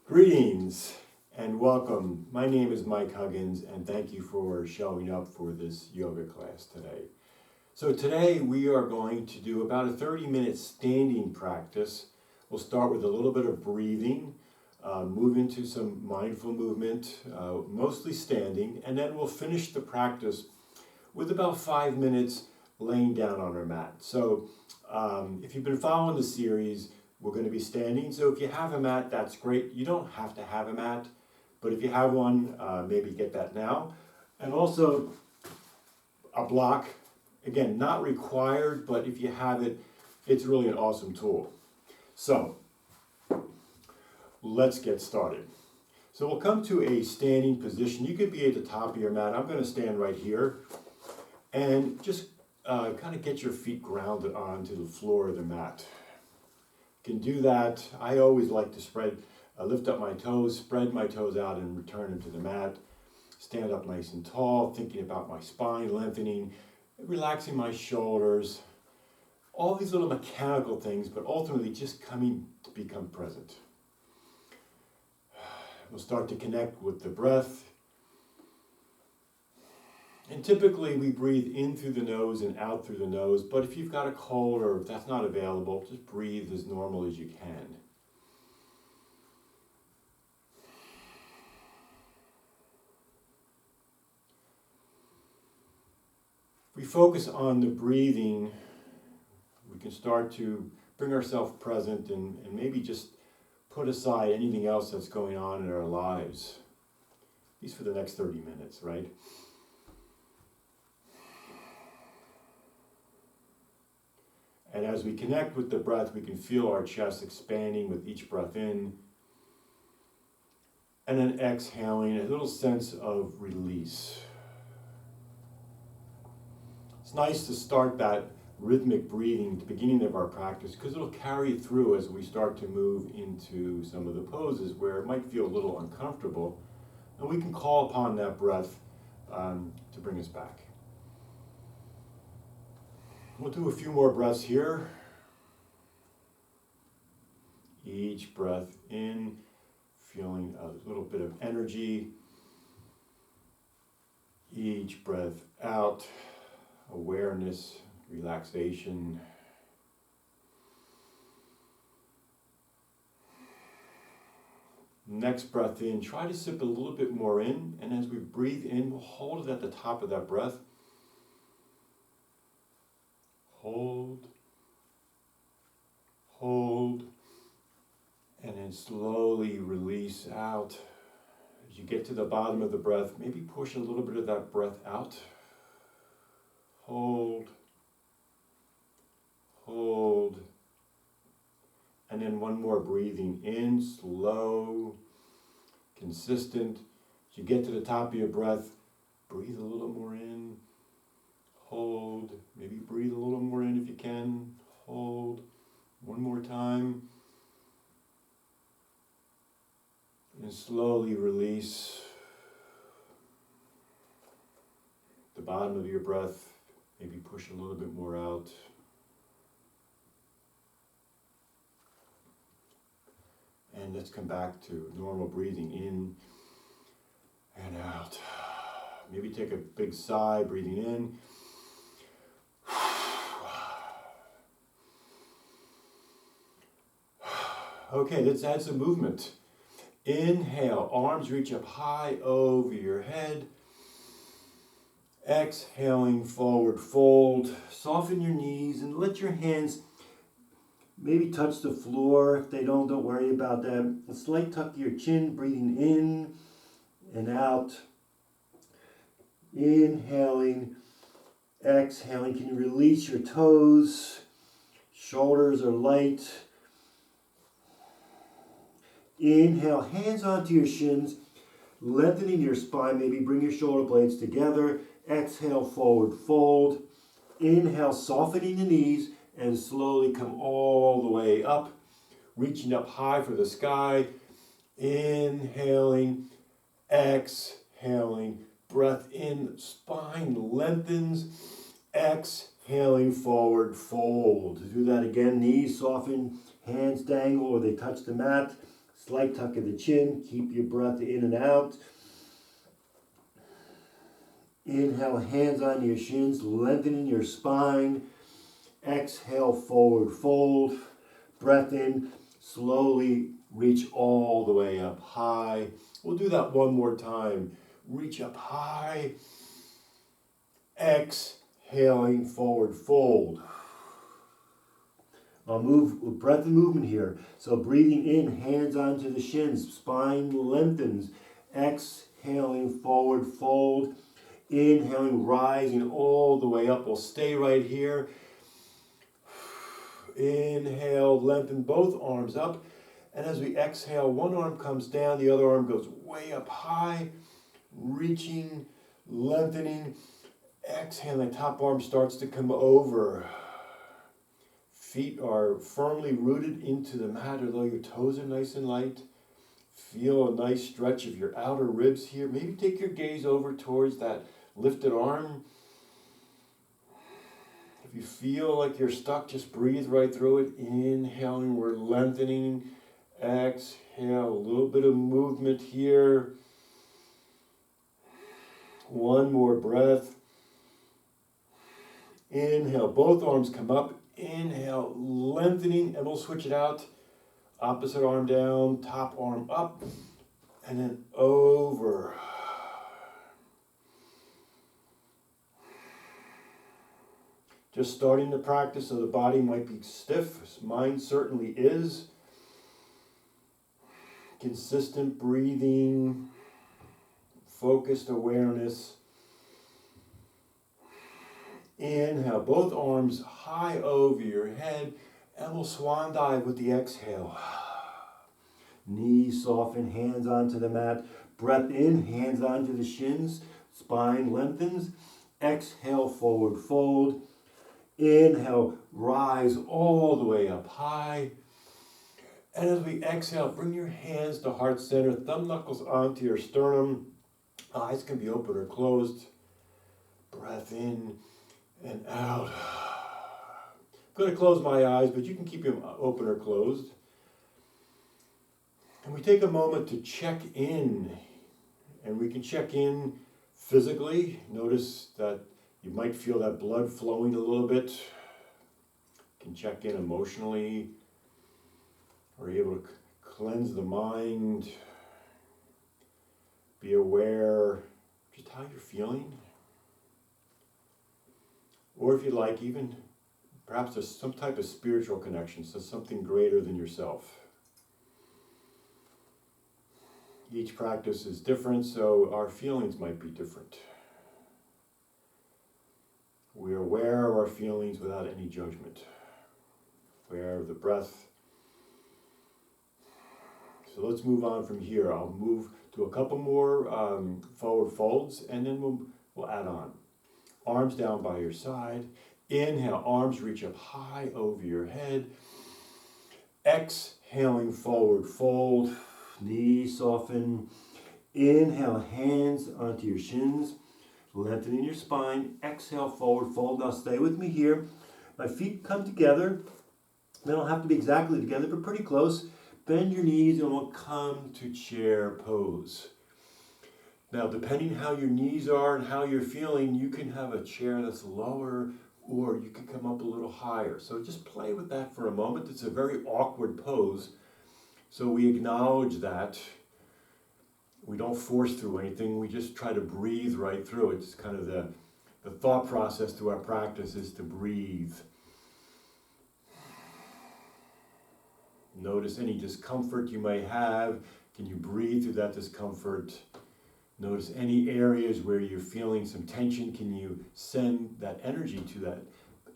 Greetings and welcome. My name is Mike Huggins and thank you for showing up for this yoga class today. So today we are going to do about a 30-minute standing practice. We'll start with a little bit of breathing, move into some mindful movement, mostly standing, and then we'll finish the practice with about 5 minutes laying down on our mat. So if you've been following the series, we're going to be standing. So if you have a mat, that's great. You don't have to have a mat, but if you have one, maybe get that now. And also a block, again, not required, but if you have it, it's really an awesome tool. So let's get started. So we'll come to a standing position. You could be at the top of your mat. I'm going to stand right here and just kind of get your feet grounded onto the floor of the mat. You can do that. I always like to lift up my toes, spread my toes out and return them to the mat. Stand up nice and tall, thinking about my spine lengthening, relaxing my shoulders. All these little mechanical things, but ultimately just coming to become present. We'll start to connect with the breath. And typically we breathe in through the nose and out through the nose, but if you've got a cold or if that's not available, just breathe as normal as you can. If we focus on the breathing, we can start to bring ourselves present and maybe just put aside anything else that's going on in our lives. At least for the next 30 minutes, right? And as we connect with the breath, we can feel our chest expanding with each breath in. And then exhaling, a little sense of release. It's nice to start that rhythmic breathing at the beginning of our practice because it'll carry through as we start to move into some of the poses where it might feel a little uncomfortable. And we can call upon that breath to bring us back. We'll do a few more breaths here. Each breath in, feeling a little bit of energy. Each breath out, awareness, relaxation. Next breath in, try to sip a little bit more in, and as we breathe in, we'll hold it at the top of that breath. Hold, hold, and then slowly release out. As you get to the bottom of the breath, maybe push a little bit of that breath out. Hold, hold, and then one more breathing in, slow, consistent. As you get to the top of your breath, breathe a little more in. Hold, maybe breathe a little more in if you can. Hold, one more time. And slowly release the bottom of your breath. Maybe push a little bit more out. And let's come back to normal breathing in and out. Maybe take a big sigh, breathing in. Okay, let's add some movement. Inhale, arms reach up high over your head. Exhaling, forward fold. Soften your knees and let your hands maybe touch the floor. If they don't worry about that. A slight tuck to your chin, breathing in and out. Inhaling, exhaling. Can you release your toes? Shoulders are light. Inhale, hands onto your shins, lengthening your spine. Maybe bring your shoulder blades together. Exhale, forward fold. Inhale, softening the knees and slowly come all the way up, reaching up high for the sky. Inhaling, exhaling, breath in, spine lengthens. Exhaling, forward fold. Do that again, knees soften, hands dangle or they touch the mat. Slight tuck of the chin. Keep your breath in and out. Inhale, hands on your shins, lengthening your spine. Exhale, forward fold. Breath in, slowly reach all the way up high. We'll do that one more time. Reach up high. Exhaling, forward fold. I'll move with breath and movement here. So breathing in, hands onto the shins, spine lengthens. Exhaling, forward fold. Inhaling, rising all the way up. We'll stay right here. Inhale, lengthen both arms up. And as we exhale, one arm comes down, the other arm goes way up high. Reaching, lengthening. Exhaling, the top arm starts to come over. Feet are firmly rooted into the mat, although your toes are nice and light. Feel a nice stretch of your outer ribs here. Maybe take your gaze over towards that lifted arm. If you feel like you're stuck, just breathe right through it. Inhaling, we're lengthening. Exhale, a little bit of movement here. One more breath. Inhale, both arms come up. Inhale, lengthening, and we'll switch it out. Opposite arm down, top arm up, and then over. Just starting the practice, so the body might be stiff. Mine certainly is. Consistent breathing, focused awareness. Inhale, both arms high over your head, and we'll swan dive with the exhale. Knees soften, hands onto the mat. Breath in, hands onto the shins. Spine lengthens. Exhale, forward fold. Inhale, rise all the way up high. And as we exhale, bring your hands to heart center, thumb knuckles onto your sternum. Eyes can be open or closed. Breath in and out. I'm going to close my eyes, but you can keep them open or closed. And we take a moment to check in. And we can check in physically. Notice that you might feel that blood flowing a little bit. You can check in emotionally. Are you able to cleanse the mind? Be aware just how you're feeling. Or if you like, even perhaps there's some type of spiritual connection, so something greater than yourself. Each practice is different, so our feelings might be different. We're aware of our feelings without any judgment. Aware of the breath. So let's move on from here. I'll move to a couple more forward folds, and then we'll add on. Arms down by your side. Inhale, arms reach up high over your head. Exhaling, forward fold. Knees soften. Inhale, hands onto your shins. Lengthening your spine. Exhale, forward fold. Now stay with me here. My feet come together. They don't have to be exactly together, but pretty close. Bend your knees and we'll come to chair pose. Now, depending how your knees are and how you're feeling, you can have a chair that's lower or you can come up a little higher. So just play with that for a moment. It's a very awkward pose. So we acknowledge that. We don't force through anything. We just try to breathe right through. It's kind of the thought process to our practice is to breathe. Notice any discomfort you may have. Can you breathe through that discomfort? Notice any areas where you're feeling some tension. Can you send that energy to that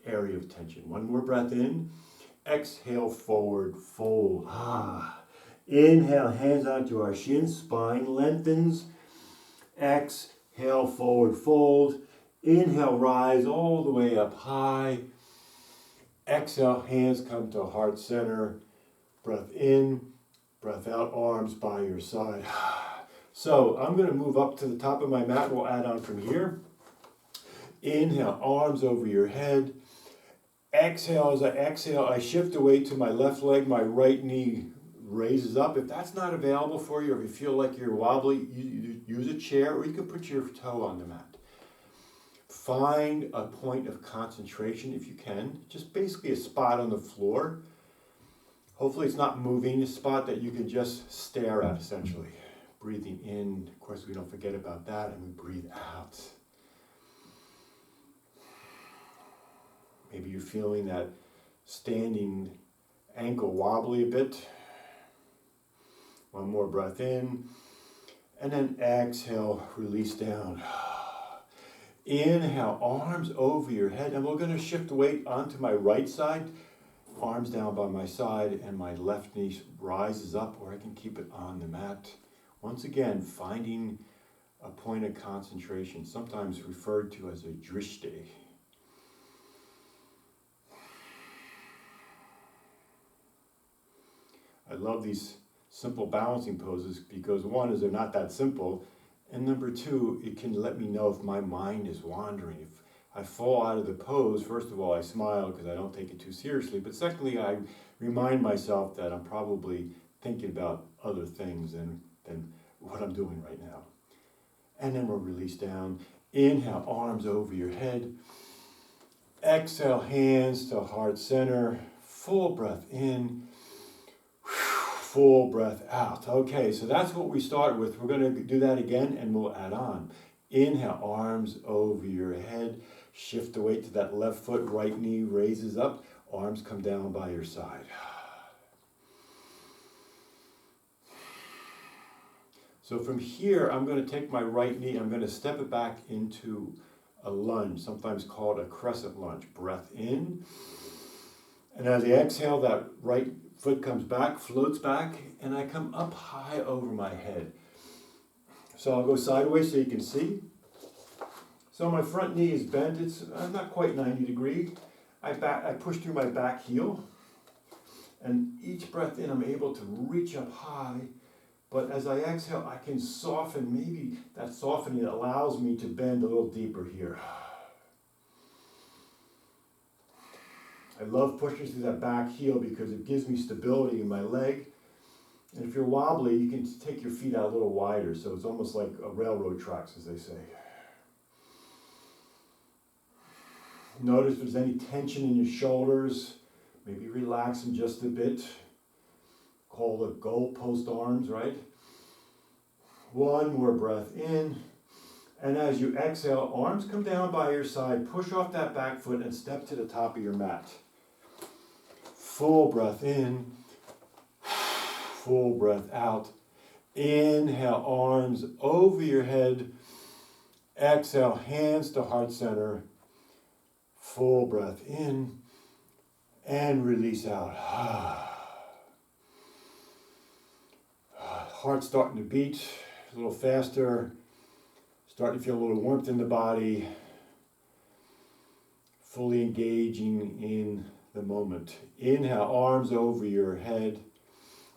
area of tension? One more breath in. Exhale, forward fold. Inhale, hands onto our shins. Spine lengthens. Exhale, forward fold. Inhale, rise all the way up high. Exhale, hands come to heart center. Breath in, breath out, arms by your side. So I'm going to move up to the top of my mat. We'll add on from here. Inhale, arms over your head. Exhale, as I exhale, I shift away to my left leg, my right knee raises up. If that's not available for you, or if you feel like you're wobbly, you use a chair, or you can put your toe on the mat. Find a point of concentration if you can, just basically a spot on the floor. Hopefully it's not moving, a spot that you can just stare at essentially. Breathing in, of course we don't forget about that, and we breathe out. Maybe you're feeling that standing ankle wobbly a bit. One more breath in, and then exhale, release down. Inhale, arms over your head, and we're going to shift the weight onto my right side, arms down by my side, and my left knee rises up, or I can keep it on the mat. Once again, finding a point of concentration, sometimes referred to as a drishti. I love these simple balancing poses because one is they're not that simple, and number two, it can let me know if my mind is wandering. If I fall out of the pose, first of all, I smile because I don't take it too seriously, but secondly, I remind myself that I'm probably thinking about other things than what I'm doing right now. And then we'll release down. Inhale, arms over your head. Exhale, hands to heart center. Full breath in. Full breath out. Okay, so that's what we started with. We're going to do that again and we'll add on. Inhale, arms over your head. Shift the weight to that left foot, right knee raises up. Arms come down by your side. So from here, I'm going to take my right knee, I'm going to step it back into a lunge, sometimes called a crescent lunge. Breath in. And as I exhale, that right foot comes back, floats back, and I come up high over my head. So I'll go sideways so you can see. So my front knee is bent, it's not quite 90 degrees. I push through my back heel, and each breath in I'm able to reach up high, but as I exhale I can soften, maybe that softening allows me to bend a little deeper here. I love pushing through that back heel because it gives me stability in my leg. And if you're wobbly, you can take your feet out a little wider, so it's almost like a railroad tracks, as they say. Notice if there's any tension in your shoulders, maybe relax them just a bit. Call the goalpost arms, right? One more breath in. And as you exhale, arms come down by your side, push off that back foot and step to the top of your mat. Full breath in, full breath out. Inhale, arms over your head. Exhale, hands to heart center. Full breath in and release out. Heart starting to beat a little faster. Starting to feel a little warmth in the body. Fully engaging in the moment. Inhale, arms over your head.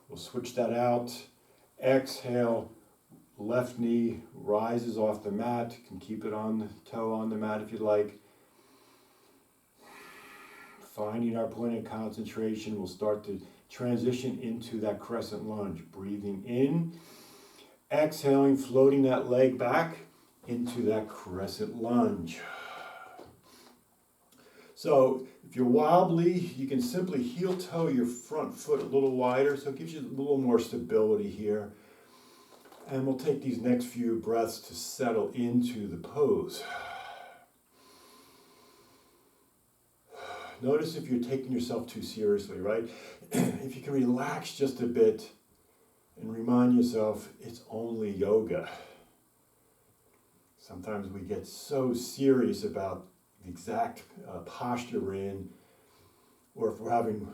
We'll switch that out. Exhale, left knee rises off the mat. You can keep it on the toe on the mat if you like. Finding our point of concentration, we'll start to transition into that crescent lunge. Breathing in, exhaling, floating that leg back into that crescent lunge. So if you're wobbly, you can simply heel toe your front foot a little wider, so it gives you a little more stability here. And we'll take these next few breaths to settle into the pose. Notice if you're taking yourself too seriously, right? If you can relax just a bit and remind yourself it's only yoga. Sometimes we get so serious about the exact posture we're in, or if we're having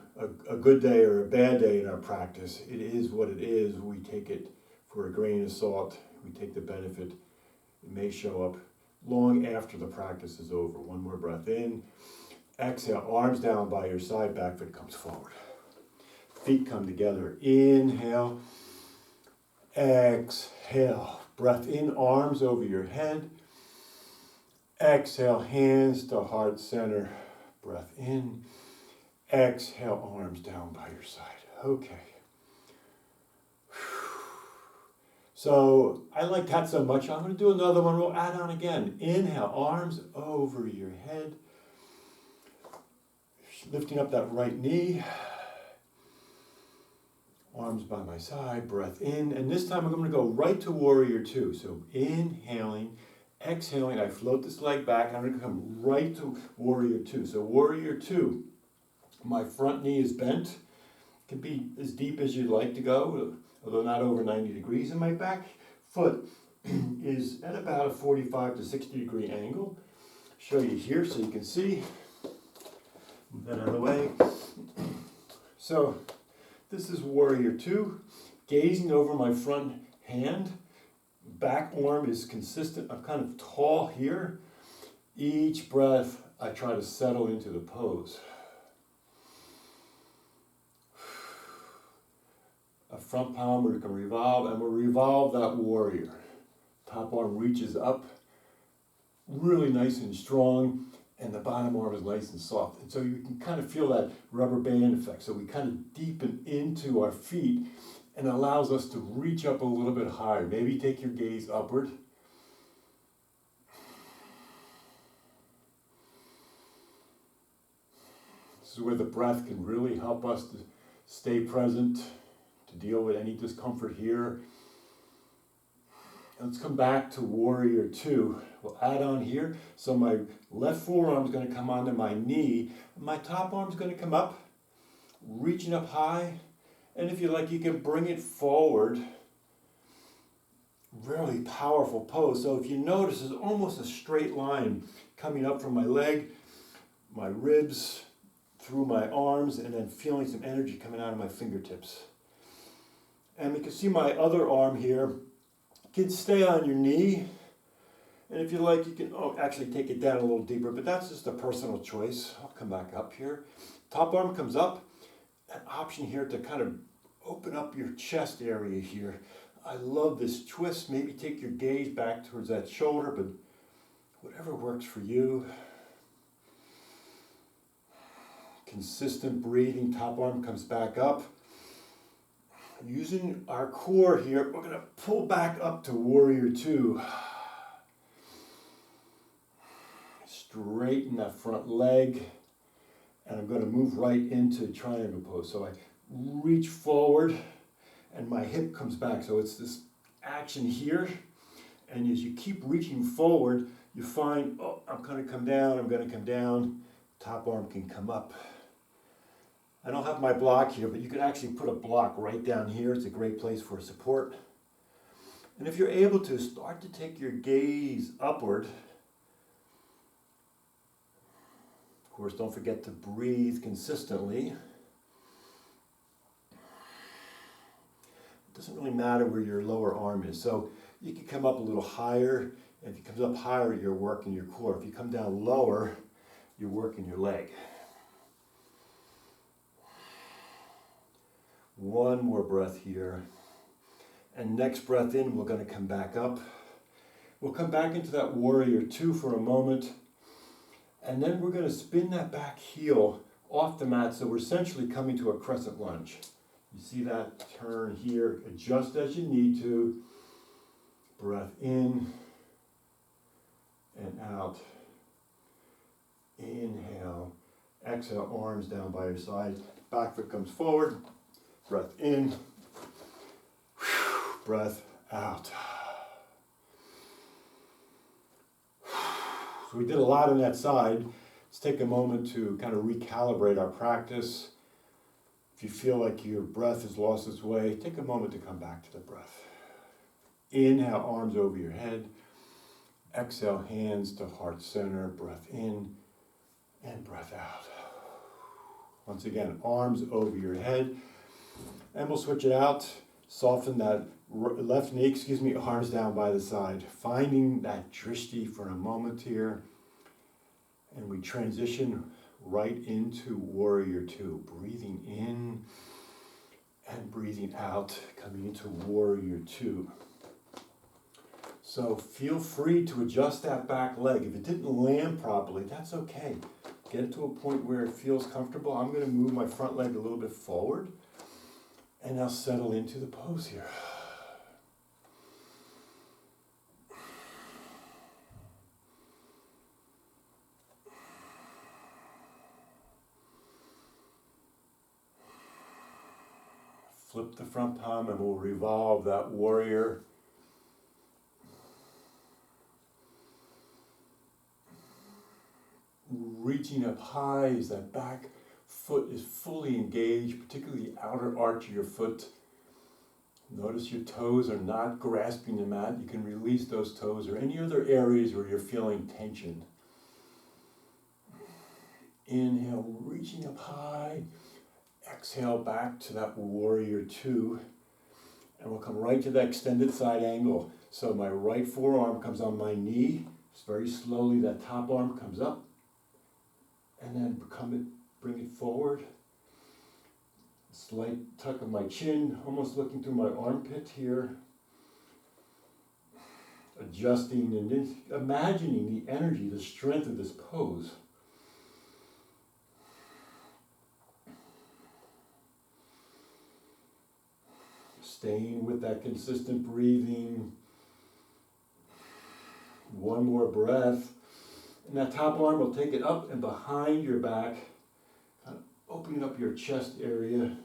a good day or a bad day in our practice, it is what it is. We take it for a grain of salt. We take the benefit. It may show up long after the practice is over. One more breath in. Exhale, arms down by your side, back foot comes forward. Feet come together. Inhale. Exhale. Breath in, arms over your head. Exhale, hands to heart center. Breath in. Exhale, arms down by your side. Okay. So I like that so much, I'm going to do another one. We'll add on again. Inhale, arms over your head. Lifting up that right knee. Arms by my side, breath in. And this time I'm going to go right to warrior two. So inhaling, exhaling, I float this leg back. I'm going to come right to warrior two. So warrior two, my front knee is bent. It can be as deep as you'd like to go, although not over 90 degrees. And my back foot is at about a 45 to 60 degree angle. Show you here so you can see. Move that out of the way. So this is warrior two, gazing over my front hand. Back arm is consistent. I'm kind of tall here. Each breath, I try to settle into the pose. A front palm we can revolve, and we'll revolve that warrior. Top arm reaches up, really nice and strong, and the bottom arm is nice and soft. And so you can kind of feel that rubber band effect. So we kind of deepen into our feet, and allows us to reach up a little bit higher. Maybe take your gaze upward. This is where the breath can really help us to stay present, to deal with any discomfort here. Let's come back to warrior two. We'll add on here. So my left forearm is going to come onto my knee. My top arm is going to come up, reaching up high. And if you like, you can bring it forward. Really powerful pose. So if you notice, there's almost a straight line coming up from my leg, my ribs, through my arms, and then feeling some energy coming out of my fingertips. And you can see my other arm here. You can stay on your knee. And if you like, you can actually take it down a little deeper, but that's just a personal choice. I'll come back up here. Top arm comes up. An option here to kind of open up your chest area here. I love this twist. Maybe take your gaze back towards that shoulder, but whatever works for you. Consistent breathing. Top arm comes back up. Using our core here, we're going to pull back up to warrior two. Straighten that front leg. And I'm going to move right into triangle pose. So I reach forward and my hip comes back. So it's this action here. And as you keep reaching forward, you find, I'm going to come down, I'm going to come down. Top arm can come up. I don't have my block here, but you can actually put a block right down here. It's a great place for support. And if you're able to, start to take your gaze upward. Of course, don't forget to breathe consistently. It doesn't really matter where your lower arm is. So you can come up a little higher. If you come up higher, you're working your core. If you come down lower, you're working your leg. One more breath here. And next breath in, we're going to come back up. We'll come back into that warrior two for a moment. And then we're going to spin that back heel off the mat, so we're essentially coming to a crescent lunge. You see that turn here, adjust as you need to. Breath in and out. Inhale, exhale, arms down by your side. Back foot comes forward. Breath in, breath out. So we did a lot on that side. Let's take a moment to kind of recalibrate our practice. If you feel like your breath has lost its way, take a moment to come back to the breath. Inhale, arms over your head. Exhale, hands to heart center. Breath in and breath out. Once again, arms over your head. And we'll switch it out. Soften that left knee, arms down by the side. Finding that drishti for a moment here. And we transition right into warrior two. Breathing in and breathing out, coming into warrior two. So feel free to adjust that back leg. If it didn't land properly, that's okay. Get to a point where it feels comfortable. I'm going to move my front leg a little bit forward. And now settle into the pose here. Flip the front palm and we'll revolve that warrior. Reaching up high as that back foot is fully engaged, particularly the outer arch of your foot. Notice your toes are not grasping the mat. You can release those toes or any other areas where you're feeling tension. Inhale, reaching up high. Exhale back to that warrior two. And we'll come right to that extended side angle. So my right forearm comes on my knee. Just very slowly that top arm comes up. And then bring it forward. Slight tuck of my chin, almost looking through my armpit here. Adjusting and then imagining the energy, the strength of this pose. Staying with that consistent breathing. One more breath. And that top arm will take it up and behind your back, kind of opening up your chest area.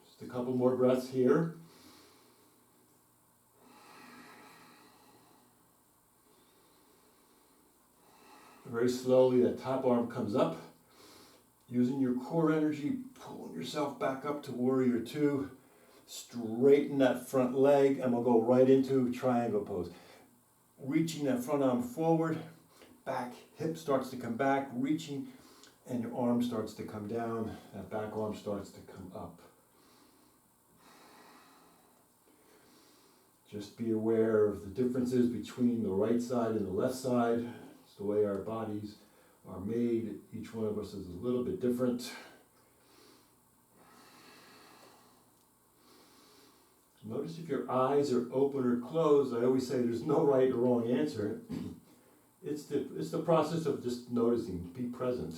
Just a couple more breaths here. Very slowly, that top arm comes up. Using your core energy, pulling yourself back up to warrior two. Straighten that front leg, and we'll go right into triangle pose. Reaching that front arm forward, back hip starts to come back, reaching, and your arm starts to come down. That back arm starts to come up. Just be aware of the differences between the right side and the left side. It's the way our bodies are made. Each one of us is a little bit different. Notice if your eyes are open or closed. I always say there's no right or wrong answer. It's the process of just noticing. Be present.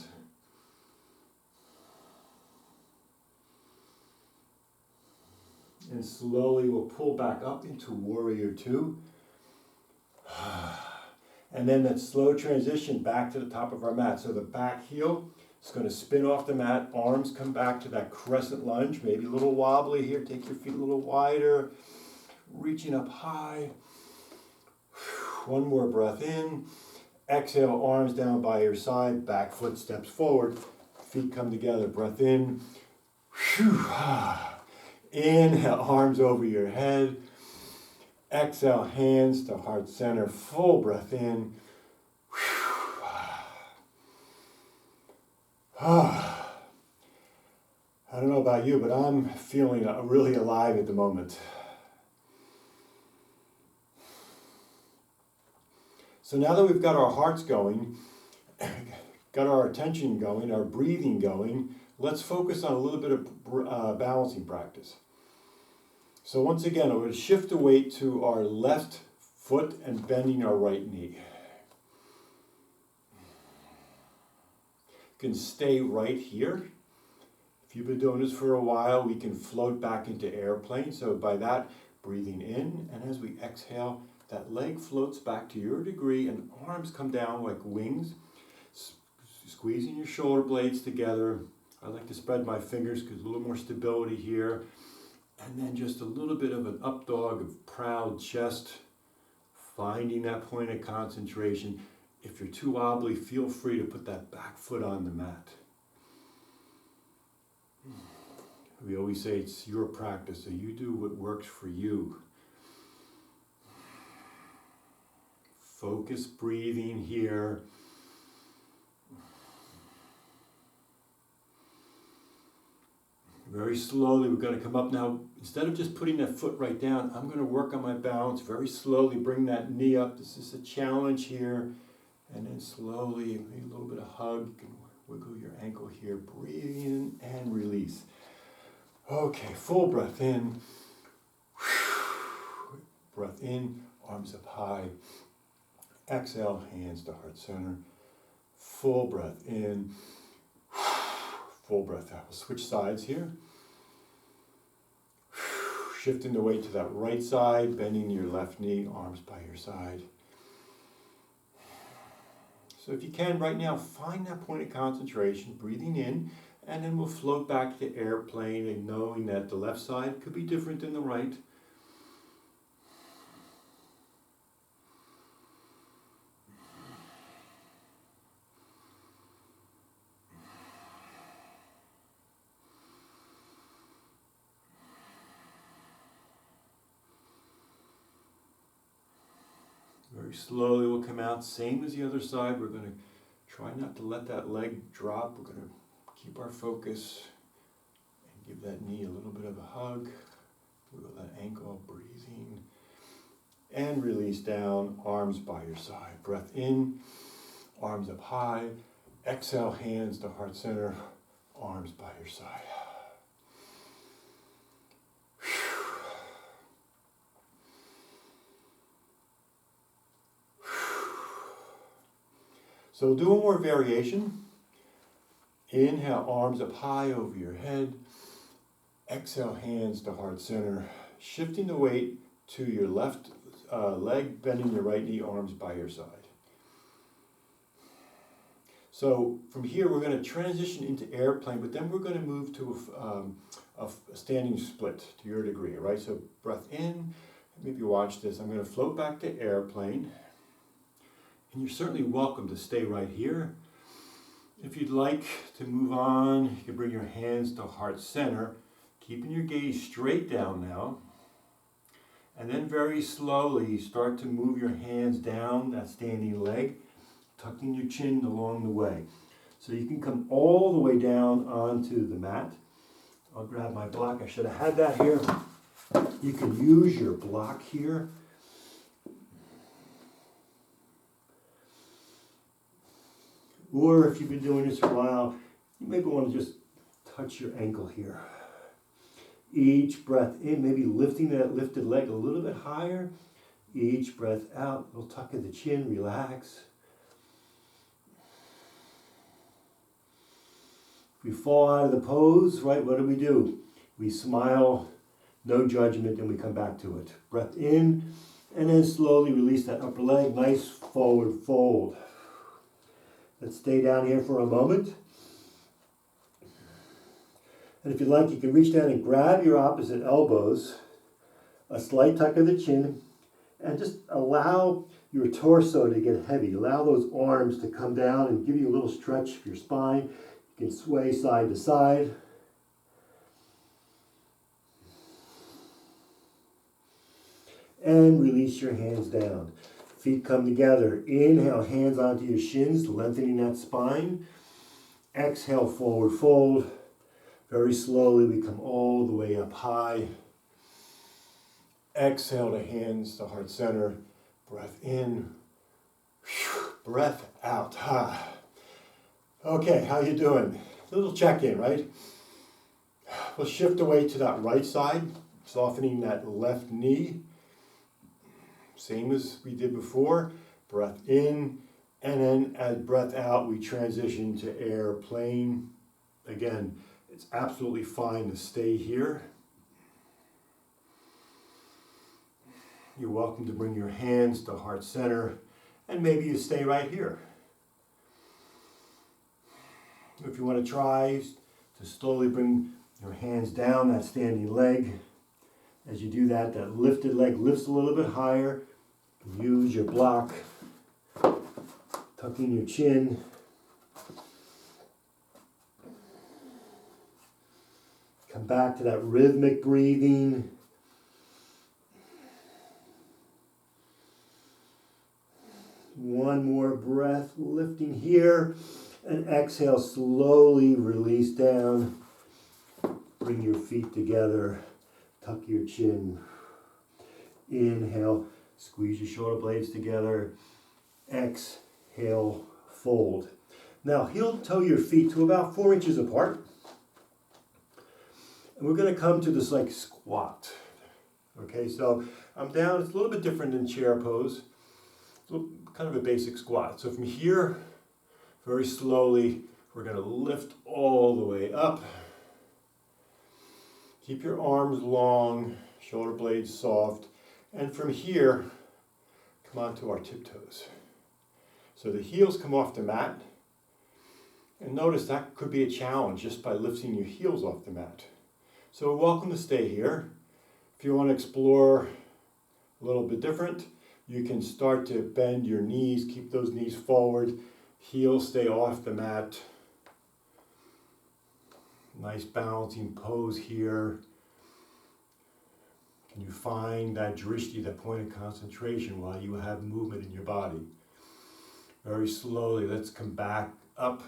And slowly we'll pull back up into warrior two. And then that slow transition back to the top of our mat. So the back heel is going to spin off the mat. Arms come back to that crescent lunge. Maybe a little wobbly here. Take your feet a little wider. Reaching up high. One more breath in. Exhale, arms down by your side. Back foot steps forward. Feet come together. Breath in. Inhale, arms over your head. Exhale, hands to heart center. Full breath in. I don't know about you, but I'm feeling really alive at the moment. So now that we've got our hearts going, got our attention going, our breathing going, let's focus on a little bit of balancing practice. So once again, I'm going to shift the weight to our left foot and bending our right knee. You can stay right here. If you've been doing this for a while, we can float back into airplane. So by that, breathing in, and as we exhale, that leg floats back to your degree and arms come down like wings, squeezing your shoulder blades together. I like to spread my fingers because a little more stability here. And then just a little bit of an up dog of proud chest, finding that point of concentration. If you're too wobbly, feel free to put that back foot on the mat. We always say it's your practice, so you do what works for you. Focus breathing here. Very slowly, we're going to come up now. Instead of just putting that foot right down, I'm going to work on my balance. Very slowly bring that knee up. This is a challenge here. And then slowly, maybe a little bit of hug. You can wiggle your ankle here. Breathe in and release. Okay, full breath in. Breath in, arms up high. Exhale, hands to heart center. Full breath in. Full breath out. We'll switch sides here. Shifting the weight to that right side, bending your left knee, arms by your side. So if you can, right now, find that point of concentration, breathing in, and then we'll float back to airplane and knowing that the left side could be different than the right. Very slowly we'll come out, same as the other side. We're going to try not to let that leg drop. We're going to keep our focus and give that knee a little bit of a hug. Wiggle that ankle, breathing. And release down, arms by your side. Breath in, arms up high. Exhale, hands to heart center, arms by your side. So we'll do one more variation. Inhale, arms up high over your head. Exhale, hands to heart center. Shifting the weight to your left leg, bending your right knee, arms by your side. So from here, we're going to transition into airplane, but then we're going to move to a standing split to your degree, right? So breath in, maybe watch this. I'm going to float back to airplane. And you're certainly welcome to stay right here. If you'd like to move on, you can bring your hands to heart center, keeping your gaze straight down now. And then very slowly start to move your hands down that standing leg, tucking your chin along the way. So you can come all the way down onto the mat. I'll grab my block. I should have had that here. You can use your block here. Or if you've been doing this for a while, you maybe want to just touch your ankle here. Each breath in, maybe lifting that lifted leg a little bit higher. Each breath out, a little tuck of the chin, relax. If we fall out of the pose, right, what do? We smile, no judgment, and we come back to it. Breath in, and then slowly release that upper leg, nice forward fold. Let's stay down here for a moment. And if you'd like, you can reach down and grab your opposite elbows, a slight tuck of the chin, and just allow your torso to get heavy. Allow those arms to come down and give you a little stretch of your spine. You can sway side to side. And release your hands down. Feet come together. Inhale, hands onto your shins, lengthening that spine. Exhale, forward fold. Very slowly, we come all the way up high. Exhale to hands to heart center. Breath in. Breath out. Okay, how you doing? A little check-in, right? We'll shift away to that right side, softening that left knee. Same as we did before. Breath in, and then as breath out, we transition to airplane. Again, it's absolutely fine to stay here. You're welcome to bring your hands to heart center, and maybe you stay right here. If you want to try to slowly bring your hands down that standing leg, as you do that, that lifted leg lifts a little bit higher. Use your block, tucking your chin. Come back to that rhythmic breathing. One more breath, lifting here, and exhale, slowly release down. Bring your feet together, tuck your chin. Inhale. Squeeze your shoulder blades together. Exhale, fold. Now, heel toe your feet to about 4 inches apart. And we're going to come to this like squat. Okay, so I'm down. It's a little bit different than chair pose. Kind of a basic squat. So from here, very slowly, we're going to lift all the way up. Keep your arms long. shoulder blades soft, and from here, come onto our tiptoes. So the heels come off the mat, and notice that could be a challenge just by lifting your heels off the mat. So you're welcome to stay here. If you want to explore a little bit different, you can start to bend your knees, keep those knees forward, heels stay off the mat. Nice balancing pose here. Can you find that drishti, that point of concentration while you have movement in your body? Very slowly, let's come back up.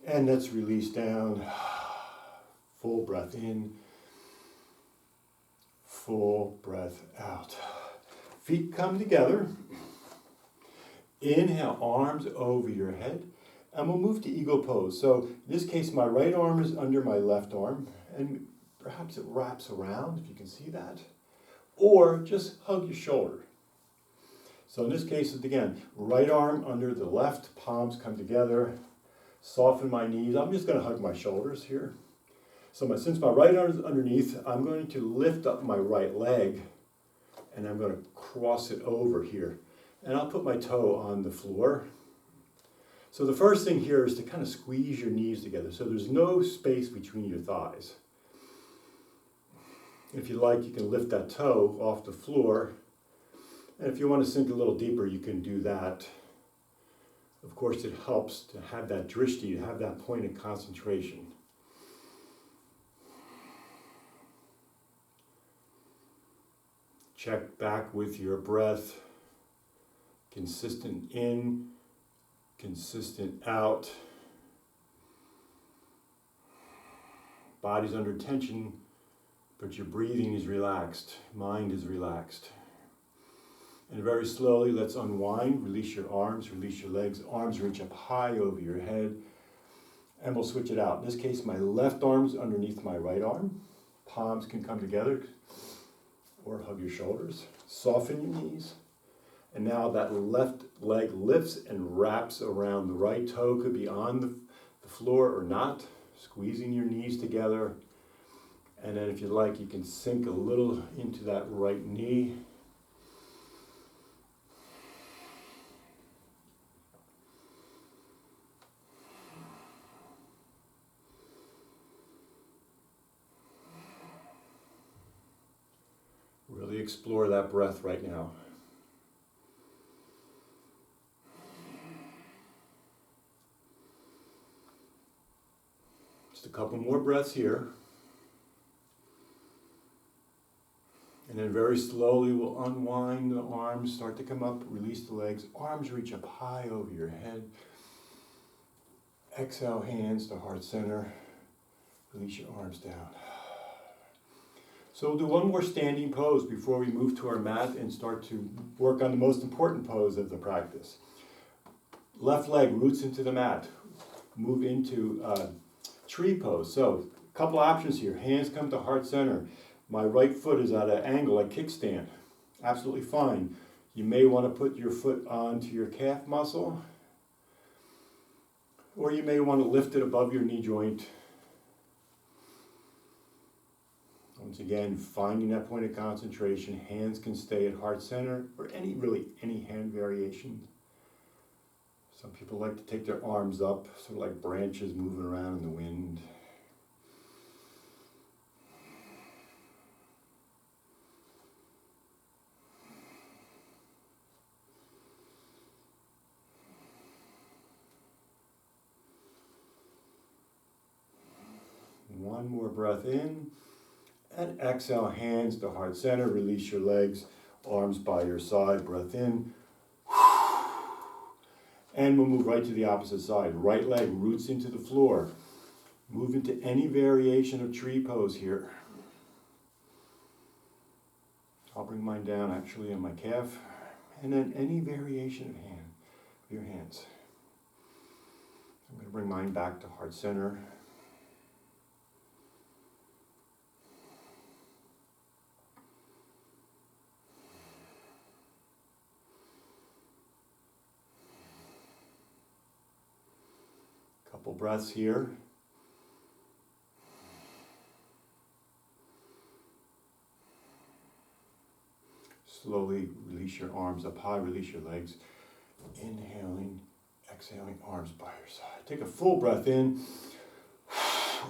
And let's release down. Full breath in. Full breath out. Feet come together. Inhale, arms over your head. And we'll move to eagle pose. So in this case, my right arm is under my left arm. And perhaps it wraps around, if you can see that. Or just hug your shoulder. So in this case, again, right arm under the left, palms come together. Soften my knees. I'm just going to hug my shoulders here. So since my right arm is underneath, I'm going to lift up my right leg and I'm going to cross it over here. And I'll put my toe on the floor. So the first thing here is to kind of squeeze your knees together so there's no space between your thighs. If you like, you can lift that toe off the floor. And if you want to sink a little deeper, you can do that. Of course, it helps to have that drishti, to have that point of concentration. Check back with your breath. Consistent in, consistent out. Body's under tension, but your breathing is relaxed. Mind is relaxed. And very slowly, let's unwind. Release your arms, release your legs. Arms reach up high over your head. And we'll switch it out. In this case, my left arm's underneath my right arm. Palms can come together or hug your shoulders. Soften your knees. And now that left leg lifts and wraps around the right toe. Could be on the floor or not. Squeezing your knees together. And then if you like, you can sink a little into that right knee. Really explore that breath right now. Just a couple more breaths here. And then very slowly we'll unwind the arms, start to come up, release the legs. Arms reach up high over your head. Exhale, hands to heart center. Release your arms down. So we'll do one more standing pose before we move to our mat and start to work on the most important pose of the practice. Left leg roots into the mat. Move into tree pose. So a couple options here. Hands come to heart center. My right foot is at an angle, like kickstand. Absolutely fine. You may want to put your foot onto your calf muscle, or you may want to lift it above your knee joint. Once again, finding that point of concentration. Hands can stay at heart center, or any hand variation. Some people like to take their arms up, sort of like branches moving around in the wind. One more breath in, and exhale, hands to heart center. Release your legs, arms by your side. Breath in. And we'll move right to the opposite side. Right leg roots into the floor. Move into any variation of tree pose here. I'll bring mine down actually on my calf. And then any variation of your hands. I'm going to bring mine back to heart center. Couple breaths here. Slowly release your arms up high, release your legs. Inhaling, exhaling, arms by your side. Take a full breath in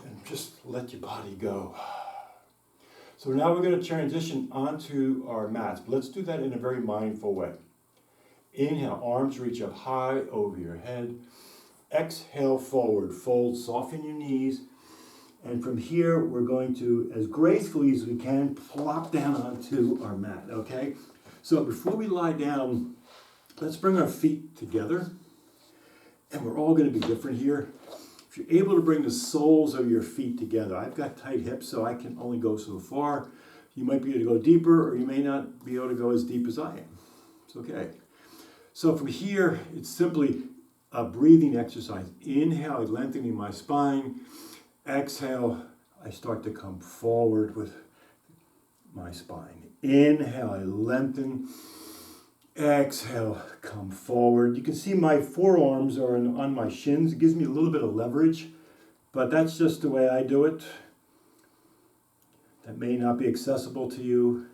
and just let your body go. So now we're going to transition onto our mats. But let's do that in a very mindful way. Inhale, arms reach up high over your head. Exhale, forward fold, soften your knees. And from here, we're going to, as gracefully as we can, plop down onto our mat, okay? So before we lie down, let's bring our feet together. And we're all going to be different here. If you're able to bring the soles of your feet together, I've got tight hips, so I can only go so far. You might be able to go deeper, or you may not be able to go as deep as I am. It's okay. So from here, it's simply a breathing exercise. Inhale, lengthening my spine. Exhale, I start to come forward with my spine. Inhale, I lengthen. Exhale, come forward. You can see my forearms are on my shins. It gives me a little bit of leverage, but that's just the way I do it. That may not be accessible to you.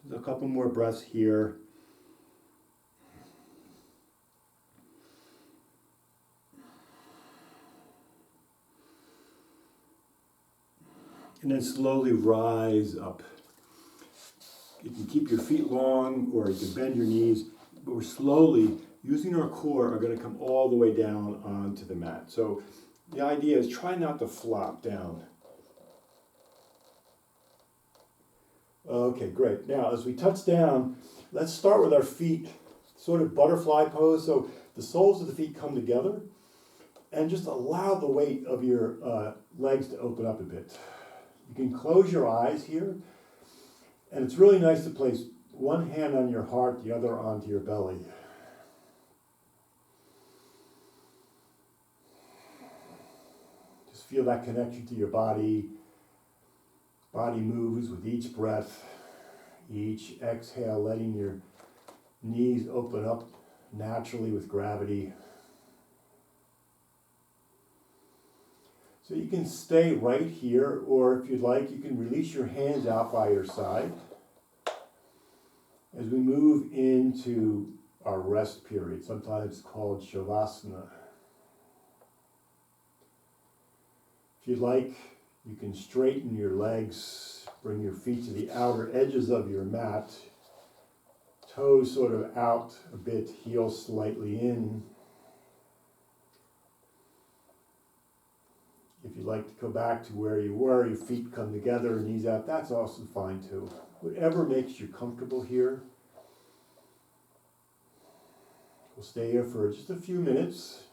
There's a couple more breaths here. And then slowly rise up. You can keep your feet long or you can bend your knees, but we're slowly, using our core, are going to come all the way down onto the mat. So the idea is try not to flop down. Okay, great. Now as we touch down, let's start with our feet, sort of butterfly pose. So the soles of the feet come together and just allow the weight of your legs to open up a bit. You can close your eyes here, and it's really nice to place one hand on your heart, the other onto your belly. Just feel that connection to your body. Body moves with each breath, each exhale, letting your knees open up naturally with gravity. So you can stay right here, or if you'd like, you can release your hands out by your side as we move into our rest period, sometimes called Shavasana. If you'd like, you can straighten your legs, bring your feet to the outer edges of your mat, toes sort of out a bit, heels slightly in. If you'd like to go back to where you were, your feet come together, knees out, that's also fine too. Whatever makes you comfortable here. We'll stay here for just a few minutes.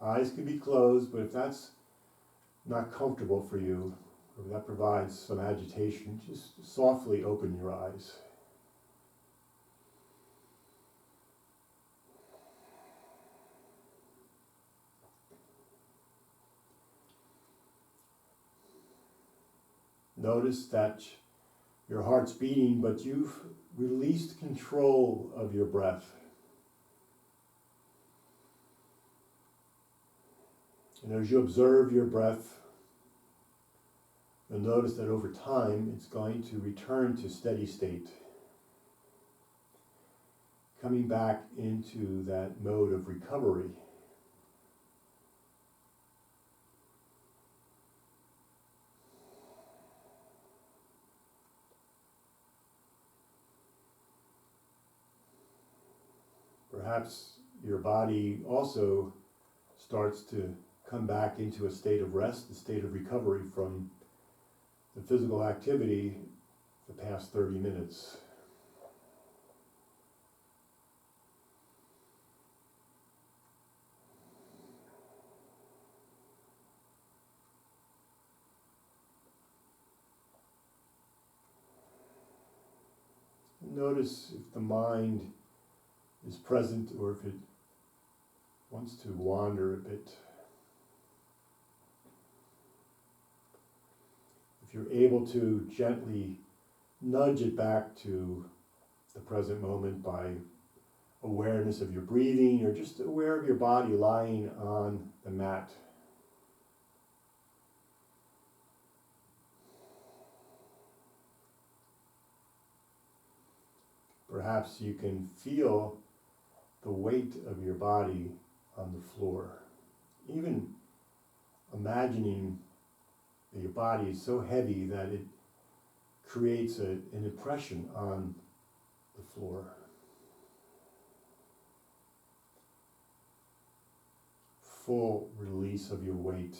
Eyes can be closed, but if that's not comfortable for you, or if that provides some agitation, just softly open your eyes. Notice that your heart's beating, but you've released control of your breath. And as you observe your breath, you'll notice that over time it's going to return to steady state, coming back into that mode of recovery. Perhaps your body also starts to come back into a state of rest, a state of recovery from the physical activity the past 30 minutes. Notice if the mind is present or if it wants to wander a bit. If you're able to gently nudge it back to the present moment by awareness of your breathing or just aware of your body lying on the mat. perhaps you can feel the weight of your body on the floor. Even imagining that your body is so heavy that it creates an impression on the floor. Full release of your weight.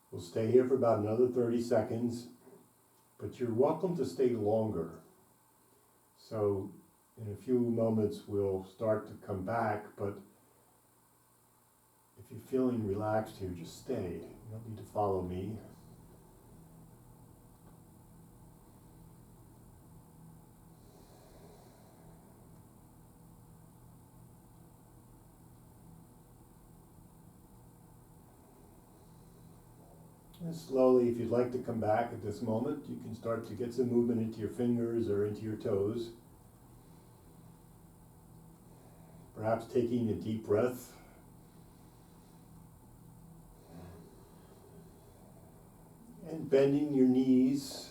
We'll stay here for about another 30 seconds, but you're welcome to stay longer. So in a few moments we'll start to come back, but if you're feeling relaxed here, just stay. You don't need to follow me. And slowly, if you'd like to come back at this moment, you can start to get some movement into your fingers or into your toes. Perhaps taking a deep breath. And bending your knees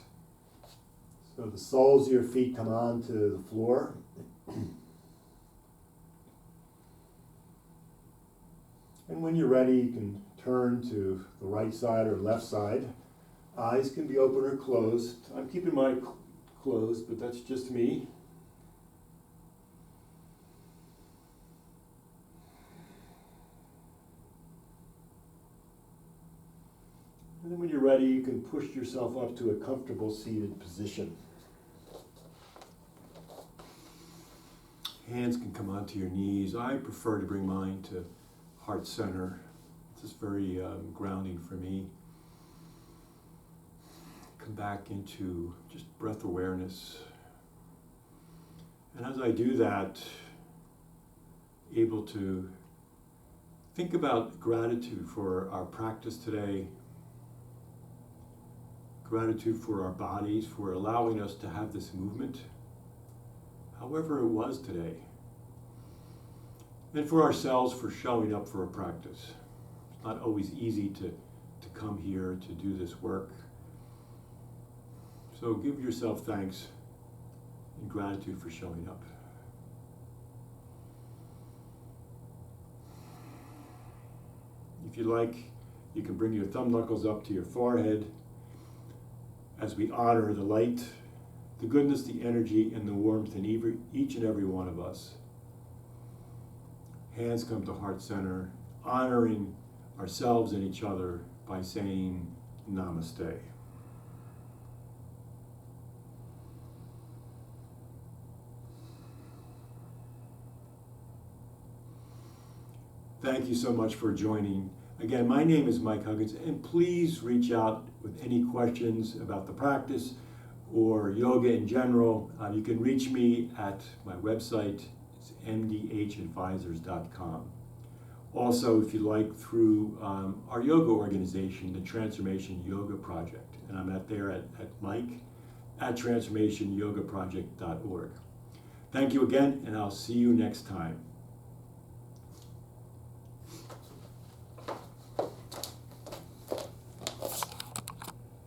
so the soles of your feet come onto the floor. And when you're ready, you can turn to the right side or left side. Eyes can be open or closed. I'm keeping mine closed, but that's just me. And then when you're ready, you can push yourself up to a comfortable seated position. Hands can come onto your knees. I prefer to bring mine to heart center. This is very grounding for me. Come back into just breath awareness. And as I do that, able to think about gratitude for our practice today, gratitude for our bodies, for allowing us to have this movement, however it was today. And for ourselves for showing up for a practice. It's not always easy to come here to do this work. So give yourself thanks and gratitude for showing up. If you like, you can bring your thumb knuckles up to your forehead as we honor the light, the goodness, the energy, and the warmth in each and every one of us. Hands come to heart center, honoring ourselves and each other by saying Namaste. Thank you so much for joining. Again, my name is Mike Huggins, and please reach out with any questions about the practice or yoga in general. You can reach me at my website. It's mdhadvisors.com. Also, if you like, through our yoga organization, the Transformation Yoga Project, and I'm at Mike at transformationyogaproject.org. Thank you again, and I'll see you next time.